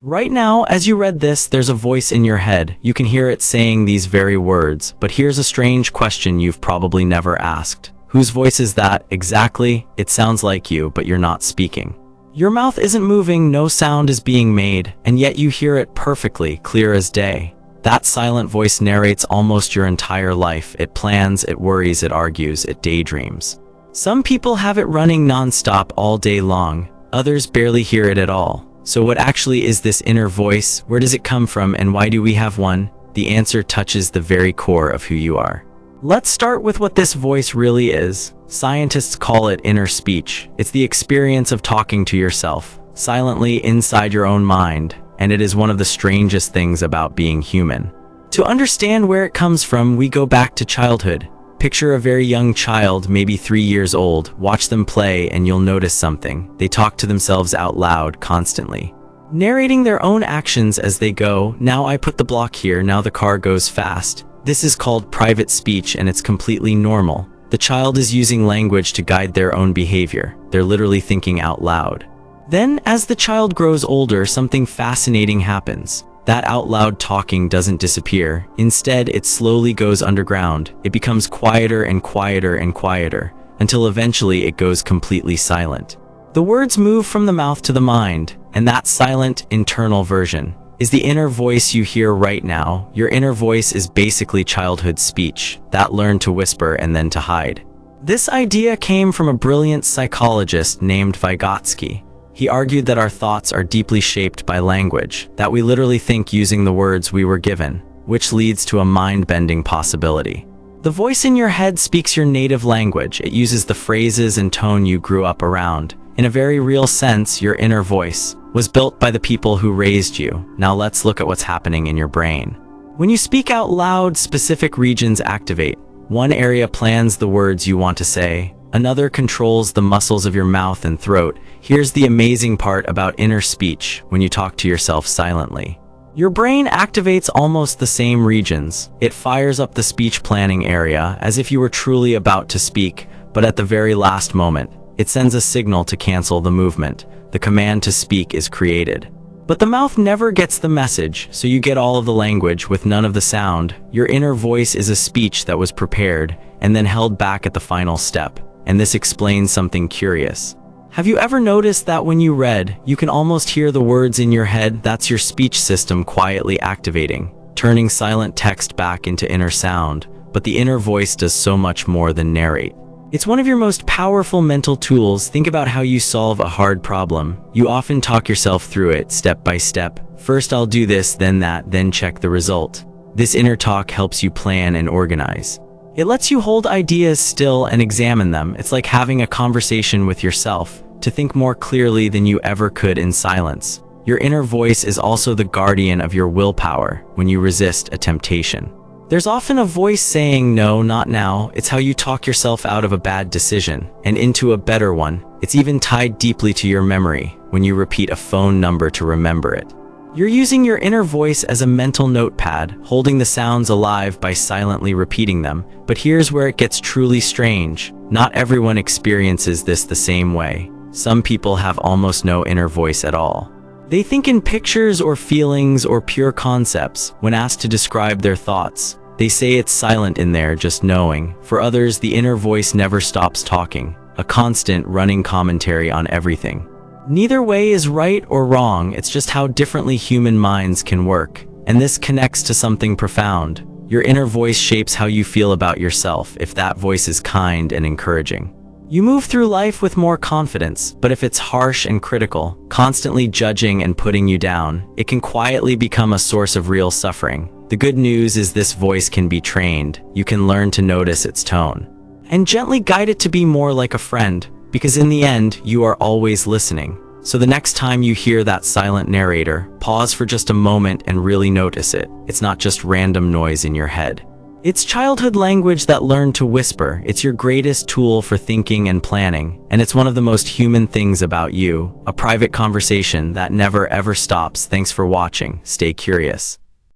Right now, as you read this, there's a voice in your head. You can hear it saying these very words, but here's a strange question you've probably never asked. Whose voice is that exactly? It sounds like you, but you're not speaking. Your mouth isn't moving, no sound is being made, and yet you hear it perfectly, clear as day. That silent voice narrates almost your entire life. It plans, it worries, it argues, it daydreams. Some people have it running non-stop all day long. Others barely hear it at all. So what actually is this inner voice? Where does it come from, and why do we have one? The answer touches the very core of who you are. Let's start with what this voice really is. Scientists call it inner speech. It's the experience of talking to yourself, silently inside your own mind, and it is one of the strangest things about being human. To understand where it comes from, we go back to childhood. Picture a very young child, maybe 3 years old. Watch them play and you'll notice something. They talk to themselves out loud constantly, narrating their own actions as they go. Now I put the block here, now the car goes fast. This is called private speech, and it's completely normal. The child is using language to guide their own behavior. They're literally thinking out loud. Then, as the child grows older, something fascinating happens. That out loud talking doesn't disappear. Instead, it slowly goes underground. It becomes quieter and quieter and quieter, until eventually it goes completely silent. The words move from the mouth to the mind, and that silent, internal version is the inner voice you hear right now. Your inner voice is basically childhood speech, that learned to whisper and then to hide. This idea came from a brilliant psychologist named Vygotsky. He argued that our thoughts are deeply shaped by language, that we literally think using the words we were given, which leads to a mind-bending possibility. The voice in your head speaks your native language. It uses the phrases and tone you grew up around. In a very real sense, your inner voice was built by the people who raised you. Now let's look at what's happening in your brain. When you speak out loud, specific regions activate. One area plans the words you want to say. Another controls the muscles of your mouth and throat. Here's the amazing part about inner speech when you talk to yourself silently. Your brain activates almost the same regions. It fires up the speech planning area as if you were truly about to speak, but at the very last moment, it sends a signal to cancel the movement. The command to speak is created. But the mouth never gets the message, so you get all of the language with none of the sound. Your inner voice is a speech that was prepared and then held back at the final step. And this explains something curious. Have you ever noticed that when you read, you can almost hear the words in your head? That's your speech system quietly activating, turning silent text back into inner sound. But the inner voice does so much more than narrate. It's one of your most powerful mental tools. Think about how you solve a hard problem. You often talk yourself through it step by step. First I'll do this, then that, then check the result. This inner talk helps you plan and organize. It lets you hold ideas still and examine them. It's like having a conversation with yourself, to think more clearly than you ever could in silence. Your inner voice is also the guardian of your willpower when you resist a temptation. There's often a voice saying, no, not now. It's how you talk yourself out of a bad decision and into a better one. It's even tied deeply to your memory when you repeat a phone number to remember it. You're using your inner voice as a mental notepad, holding the sounds alive by silently repeating them. But here's where it gets truly strange. Not everyone experiences this the same way. Some people have almost no inner voice at all. They think in pictures or feelings or pure concepts. When asked to describe their thoughts, they say it's silent in there, just knowing. For others, the inner voice never stops talking, a constant running commentary on everything. Neither way is right or wrong, it's just how differently human minds can work. And this connects to something profound. Your inner voice shapes how you feel about yourself. If that voice is kind and encouraging, you move through life with more confidence. But if it's harsh and critical, constantly judging and putting you down, it can quietly become a source of real suffering. The good news is this voice can be trained. You can learn to notice its tone and gently guide it to be more like a friend. Because in the end, you are always listening. So the next time you hear that silent narrator, pause for just a moment and really notice it. It's not just random noise in your head. It's childhood language that learned to whisper. It's your greatest tool for thinking and planning. And it's one of the most human things about you. A private conversation that never ever stops. Thanks for watching. Stay curious.